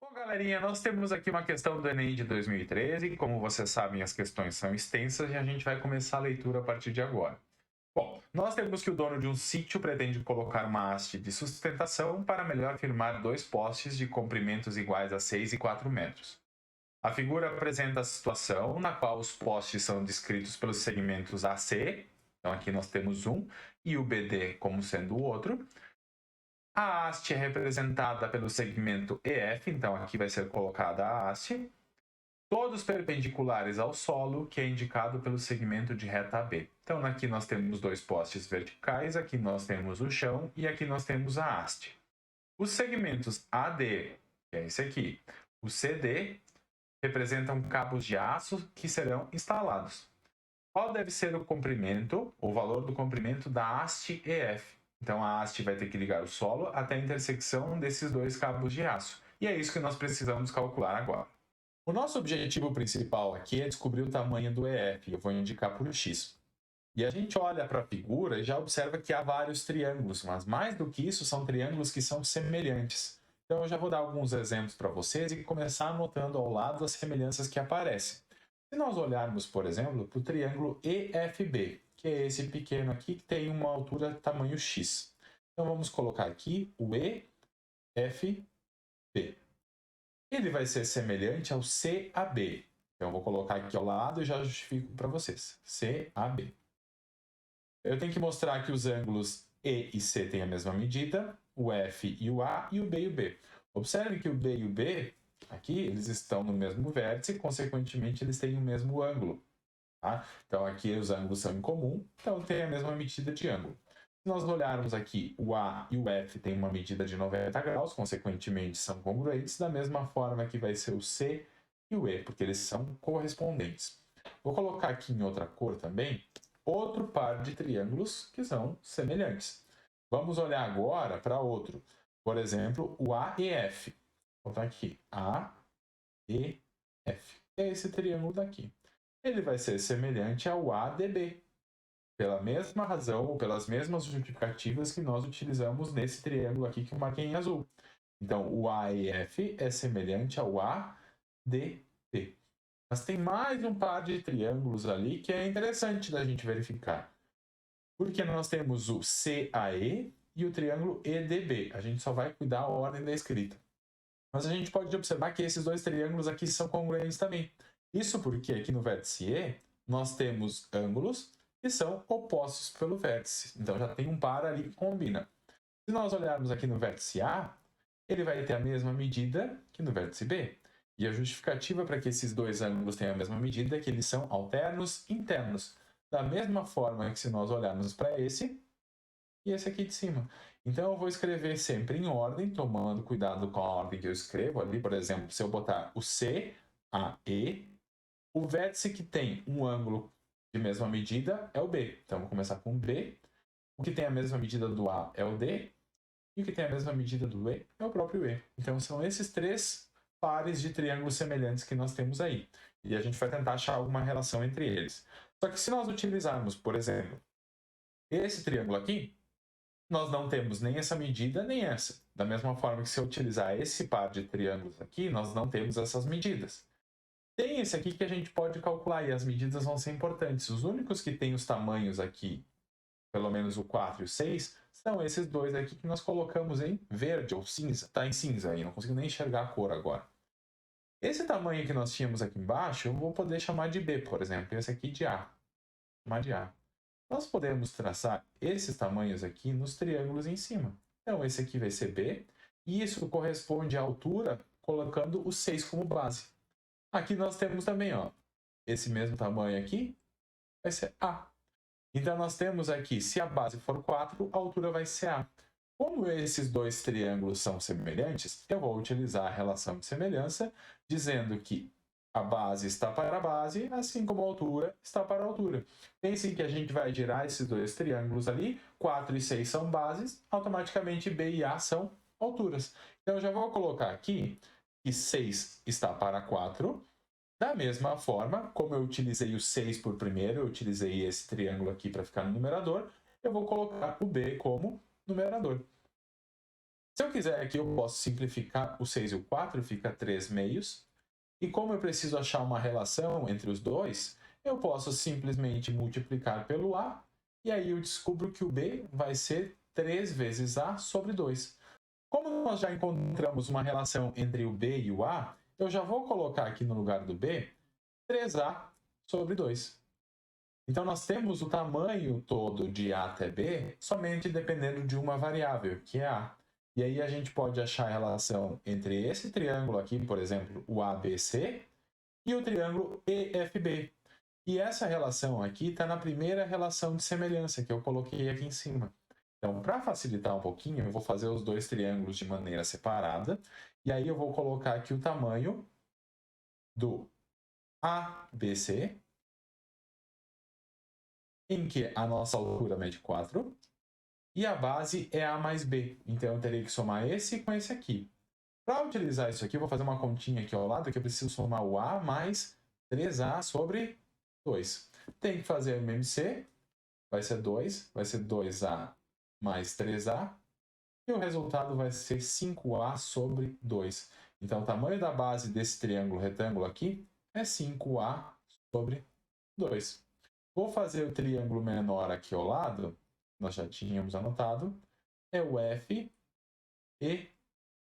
Bom, galerinha, nós temos aqui uma questão do Enem de 2013. Como vocês sabem, as questões são extensas e a gente vai começar a leitura a partir de agora. Bom, nós temos que o dono de um sítio pretende colocar uma haste de sustentação para melhor firmar dois postes de comprimentos iguais a 6 e 4 metros. A figura apresenta a situação na qual os postes são descritos pelos segmentos AC, então aqui nós temos um, e o BD como sendo o outro. A haste é representada pelo segmento EF, então aqui vai ser colocada a haste, todos perpendiculares ao solo, que é indicado pelo segmento de reta AB. Então aqui nós temos dois postes verticais, aqui nós temos o chão e aqui nós temos a haste. Os segmentos AD, que é esse aqui, o CD, representam cabos de aço que serão instalados. Qual deve ser o comprimento, o valor do comprimento da haste EF? Então a haste vai ter que ligar o solo até a intersecção desses dois cabos de aço. E é isso que nós precisamos calcular agora. O nosso objetivo principal aqui é descobrir o tamanho do EF, eu vou indicar por X. E a gente olha para a figura e já observa que há vários triângulos, mas mais do que isso, são triângulos que são semelhantes. Então eu já vou dar alguns exemplos para vocês e começar anotando ao lado as semelhanças que aparecem. Se nós olharmos, por exemplo, para o triângulo EFB, que é esse pequeno aqui que tem uma altura tamanho X. Então vamos colocar aqui o EFB. Ele vai ser semelhante ao CAB. Então eu vou colocar aqui ao lado e já justifico para vocês. CAB. Eu tenho que mostrar que os ângulos E e C têm a mesma medida, o F e o A, e o B e o B. Observe que o B e o B, aqui, eles estão no mesmo vértice, consequentemente eles têm o mesmo ângulo. Tá? Então aqui os ângulos são em comum, então tem a mesma medida de ângulo. Se nós olharmos aqui, o A e o F têm uma medida de 90 graus, consequentemente são congruentes, da mesma forma que vai ser o C e o E, porque eles são correspondentes. Vou colocar aqui em outra cor também, outro par de triângulos que são semelhantes. Vamos olhar agora para outro. Por exemplo, o AEF. Vou botar aqui, AEF. É esse triângulo daqui. Ele vai ser semelhante ao ADB, pela mesma razão ou pelas mesmas justificativas que nós utilizamos nesse triângulo aqui que eu marquei em azul. Então, o AEF é semelhante ao ADB. Mas tem mais um par de triângulos ali que é interessante da gente verificar. Porque nós temos o CAE e o triângulo EDB. A gente só vai cuidar da ordem da escrita. Mas a gente pode observar que esses dois triângulos aqui são congruentes também. Isso porque aqui no vértice E, nós temos ângulos que são opostos pelo vértice. Então já tem um par ali que combina. Se nós olharmos aqui no vértice A, ele vai ter a mesma medida que no vértice B. E a justificativa para que esses dois ângulos tenham a mesma medida é que eles são alternos internos. Da mesma forma que se nós olharmos para esse e esse aqui de cima. Então eu vou escrever sempre em ordem, tomando cuidado com a ordem que eu escrevo ali. Por exemplo, se eu botar o CAE, o vértice que tem um ângulo de mesma medida é o B. Então vou começar com B. O que tem a mesma medida do A é o D. E o que tem a mesma medida do E é o próprio E. Então são esses três pares de triângulos semelhantes que nós temos aí. E a gente vai tentar achar alguma relação entre eles. Só que se nós utilizarmos, por exemplo, esse triângulo aqui, nós não temos nem essa medida, nem essa. Da mesma forma que se eu utilizar esse par de triângulos aqui, nós não temos essas medidas. Tem esse aqui que a gente pode calcular e as medidas vão ser importantes. Os únicos que têm os tamanhos aqui, pelo menos o 4 e o 6, são esses dois aqui que nós colocamos em verde ou cinza. Está em cinza aí, não consigo nem enxergar a cor agora. Esse tamanho que nós tínhamos aqui embaixo, eu vou poder chamar de B, por exemplo. Esse aqui de A. Chamar de A. Nós podemos traçar esses tamanhos aqui nos triângulos em cima. Então, esse aqui vai ser B, e isso corresponde à altura, colocando o 6 como base. Aqui nós temos também, ó, esse mesmo tamanho aqui vai ser A. Então, nós temos aqui, se a base for 4, a altura vai ser A. Como esses dois triângulos são semelhantes, eu vou utilizar a relação de semelhança, dizendo que a base está para a base, assim como a altura está para a altura. Pense que a gente vai girar esses dois triângulos ali, 4 e 6 são bases, automaticamente B e A são alturas. Então, eu já vou colocar aqui que 6 está para 4. Da mesma forma, como eu utilizei o 6 por primeiro, eu utilizei esse triângulo aqui para ficar no numerador, eu vou colocar o B como numerador. Se eu quiser aqui, eu posso simplificar o 6 e o 4, fica 3 meios. E como eu preciso achar uma relação entre os dois, eu posso simplesmente multiplicar pelo A, e aí eu descubro que o B vai ser 3 vezes A sobre 2. Como nós já encontramos uma relação entre o B e o A, eu já vou colocar aqui no lugar do B 3A sobre 2. Então, nós temos o tamanho todo de A até B somente dependendo de uma variável, que é A. E aí a gente pode achar a relação entre esse triângulo aqui, por exemplo, o ABC, e o triângulo EFB. E essa relação aqui está na primeira relação de semelhança que eu coloquei aqui em cima. Então, para facilitar um pouquinho, eu vou fazer os dois triângulos de maneira separada, e aí eu vou colocar aqui o tamanho do ABC, em que a nossa altura mede 4, e a base é A mais B. Então, eu terei que somar esse com esse aqui. Para utilizar isso aqui, eu vou fazer uma continha aqui ao lado, que eu preciso somar o A mais 3A sobre 2. Tem que fazer MMC, vai ser 2, vai ser 2A mais 3A, e o resultado vai ser 5A sobre 2. Então, o tamanho da base desse triângulo retângulo aqui é 5A sobre 2. Vou fazer o triângulo menor aqui ao lado, nós já tínhamos anotado, é o F, E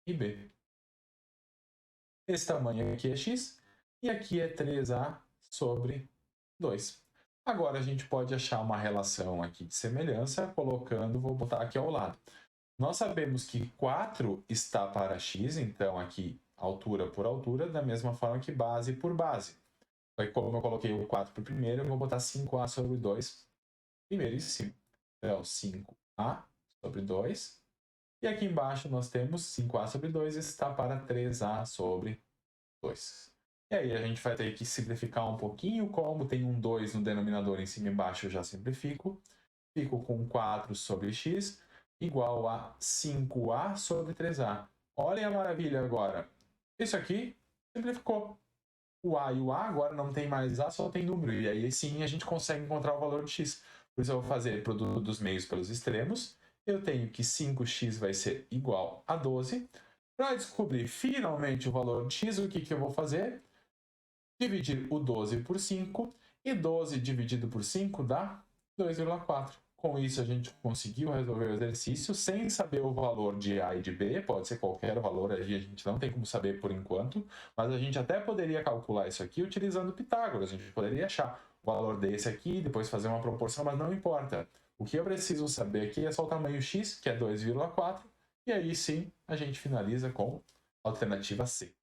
e B. Esse tamanho aqui é x, e aqui é 3a sobre 2. Agora a gente pode achar uma relação aqui de semelhança, colocando, vou botar aqui ao lado. Nós sabemos que 4 está para x, então aqui altura por altura, da mesma forma que base por base. Aí, como eu coloquei o 4 para o primeiro, eu vou botar 5a sobre 2 primeiríssimo. Então, 5a sobre 2. E aqui embaixo nós temos 5a sobre 2 está para 3a sobre 2. E aí a gente vai ter que simplificar um pouquinho, como tem um 2 no denominador em cima e embaixo, eu já simplifico. Fico com 4 sobre x igual a 5a sobre 3a. Olhem a maravilha agora. Isso aqui simplificou. O a e o a agora não tem mais a, só tem número. E aí sim a gente consegue encontrar o valor de x. Por isso eu vou fazer produto dos meios pelos extremos. Eu tenho que 5x vai ser igual a 12. Para descobrir finalmente o valor de x, o que eu vou fazer? Dividir o 12 por 5. E 12 dividido por 5 dá 2,4. Com isso, a gente conseguiu resolver o exercício sem saber o valor de A e de B. Pode ser qualquer valor, a gente não tem como saber por enquanto. Mas a gente até poderia calcular isso aqui utilizando Pitágoras. A gente poderia achar o valor desse aqui, depois fazer uma proporção, mas não importa. O que eu preciso saber aqui é só o tamanho x, que é 2,4. E aí sim, a gente finaliza com a alternativa C.